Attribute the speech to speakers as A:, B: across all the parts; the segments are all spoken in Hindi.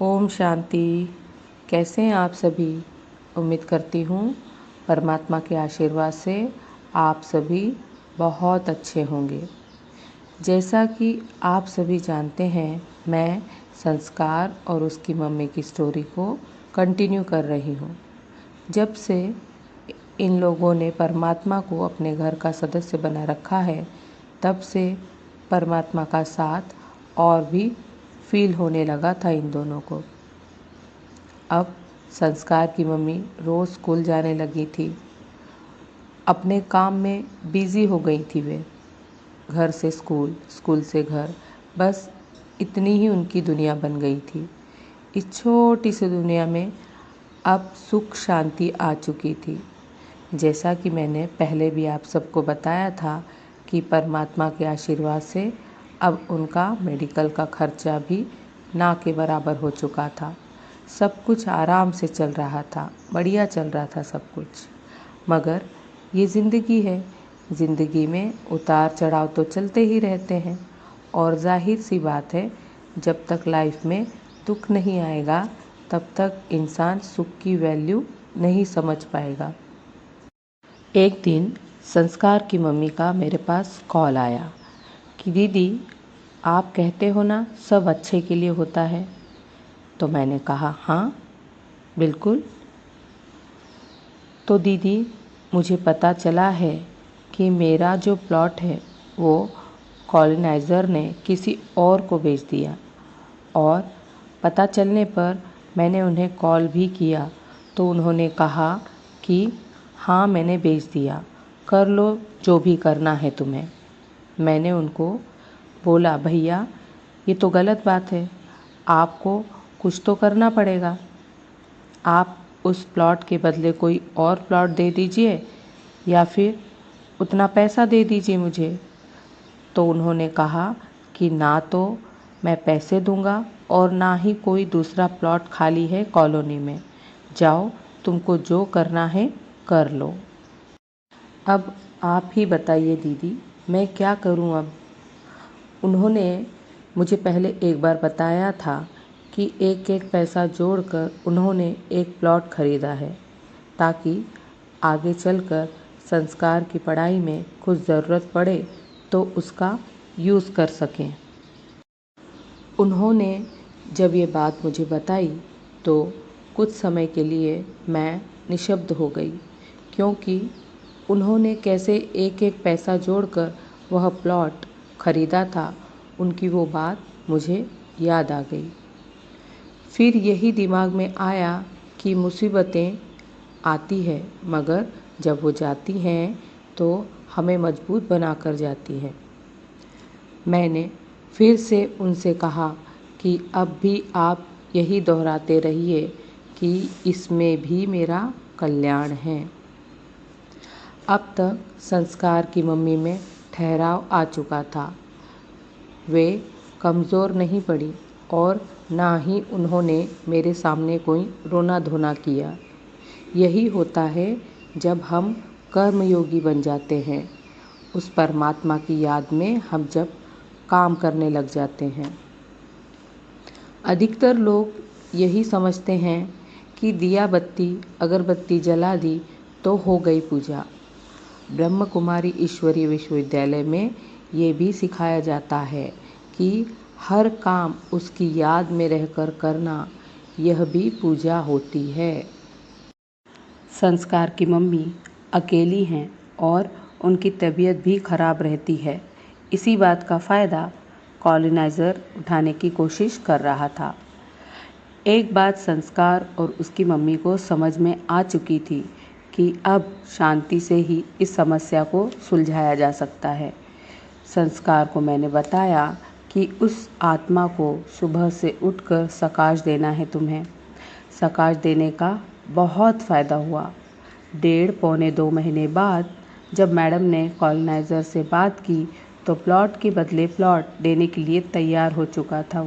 A: ओम शांति। कैसे हैं आप सभी? उम्मीद करती हूँ परमात्मा के आशीर्वाद से आप सभी बहुत अच्छे होंगे। जैसा कि आप सभी जानते हैं, मैं संस्कार और उसकी मम्मी की स्टोरी को कंटिन्यू कर रही हूँ। जब से इन लोगों ने परमात्मा को अपने घर का सदस्य बना रखा है, तब से परमात्मा का साथ और भी फील होने लगा था इन दोनों को। अब संस्कार की मम्मी रोज़ स्कूल जाने लगी थी। अपने काम में बिज़ी हो गई थी वे। घर से स्कूल, स्कूल से घर, बस इतनी ही उनकी दुनिया बन गई थी। इस छोटी सी दुनिया में अब सुख शांति आ चुकी थी। जैसा कि मैंने पहले भी आप सबको बताया था कि परमात्मा के आशीर्वाद से अब उनका मेडिकल का खर्चा भी ना के बराबर हो चुका था। सब कुछ आराम से चल रहा था, बढ़िया चल रहा था सब कुछ। मगर ये ज़िंदगी है, ज़िंदगी में उतार चढ़ाव तो चलते ही रहते हैं और जाहिर सी बात है, जब तक लाइफ में दुख नहीं आएगा तब तक इंसान सुख की वैल्यू नहीं समझ पाएगा। एक दिन संस्कार की मम्मी का मेरे पास कॉल आया कि दीदी, आप कहते हो ना सब अच्छे के लिए होता है। तो मैंने कहा हाँ बिल्कुल। तो दीदी, मुझे पता चला है कि मेरा जो प्लॉट है वो कॉलोनाइज़र ने किसी और को बेच दिया, और पता चलने पर मैंने उन्हें कॉल भी किया तो उन्होंने कहा कि हाँ मैंने बेच दिया, कर लो जो भी करना है तुम्हें। मैंने उनको बोला भैया ये तो गलत बात है, आपको कुछ तो करना पड़ेगा। आप उस प्लॉट के बदले कोई और प्लॉट दे दीजिए या फिर उतना पैसा दे दीजिए मुझे। तो उन्होंने कहा कि ना तो मैं पैसे दूंगा और ना ही कोई दूसरा प्लॉट खाली है कॉलोनी में, जाओ तुमको जो करना है कर लो। अब आप ही बताइए दीदी, मैं क्या करूं अब? उन्होंने मुझे पहले एक बार बताया था कि एक एक पैसा जोड़कर उन्होंने एक प्लॉट खरीदा है ताकि आगे चलकर संस्कार की पढ़ाई में कुछ ज़रूरत पड़े तो उसका यूज़ कर सकें। उन्होंने जब ये बात मुझे बताई तो कुछ समय के लिए मैं निशब्द हो गई, क्योंकि उन्होंने कैसे एक एक पैसा जोड़कर वह प्लॉट खरीदा था, उनकी वो बात मुझे याद आ गई। फिर यही दिमाग में आया कि मुसीबतें आती है मगर जब वो जाती हैं तो हमें मजबूत बना कर जाती हैं। मैंने फिर से उनसे कहा कि अब भी आप यही दोहराते रहिए कि इसमें भी मेरा कल्याण है। अब तक संस्कार की मम्मी में ठहराव आ चुका था। वे कमज़ोर नहीं पड़ी और ना ही उन्होंने मेरे सामने कोई रोना धोना किया। यही होता है जब हम कर्मयोगी बन जाते हैं, उस परमात्मा की याद में हम जब काम करने लग जाते हैं। अधिकतर लोग यही समझते हैं कि दिया बत्ती अगरबत्ती जला दी तो हो गई पूजा। ब्रह्म कुमारी ईश्वरीय विश्वविद्यालय में ये भी सिखाया जाता है कि हर काम उसकी याद में रहकर करना, यह भी पूजा होती है। संस्कार की मम्मी अकेली हैं और उनकी तबीयत भी खराब रहती है। इसी बात का फ़ायदा कॉलोनाइज़र उठाने की कोशिश कर रहा था। एक बात संस्कार और उसकी मम्मी को समझ में आ चुकी थी कि अब शांति से ही इस समस्या को सुलझाया जा सकता है। संस्कार को मैंने बताया कि उस आत्मा को सुबह से उठकर सकाश देना है तुम्हें। सकाश देने का बहुत फ़ायदा हुआ। 1.5-2 महीने बाद जब मैडम ने कॉलोनाइज़र से बात की तो प्लॉट के बदले प्लॉट देने के लिए तैयार हो चुका था।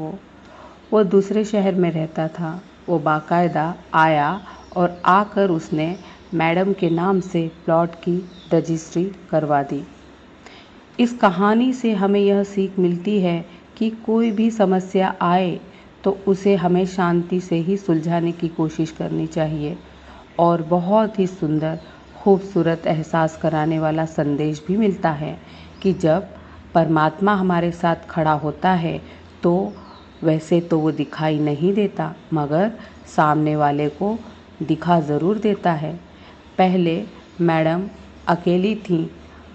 A: वो दूसरे शहर में रहता था। वो बाकायदा आया और आकर उसने मैडम के नाम से प्लॉट की रजिस्ट्री करवा दी। इस कहानी से हमें यह सीख मिलती है कि कोई भी समस्या आए तो उसे हमें शांति से ही सुलझाने की कोशिश करनी चाहिए। और बहुत ही सुंदर खूबसूरत एहसास कराने वाला संदेश भी मिलता है कि जब परमात्मा हमारे साथ खड़ा होता है तो वैसे तो वो दिखाई नहीं देता, मगर सामने वाले को दिखा ज़रूर देता है। पहले मैडम अकेली थीं,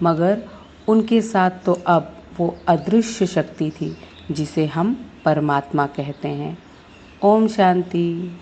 A: मगर उनके साथ तो अब वो अदृश्य शक्ति थी जिसे हम परमात्मा कहते हैं। ओम शांति।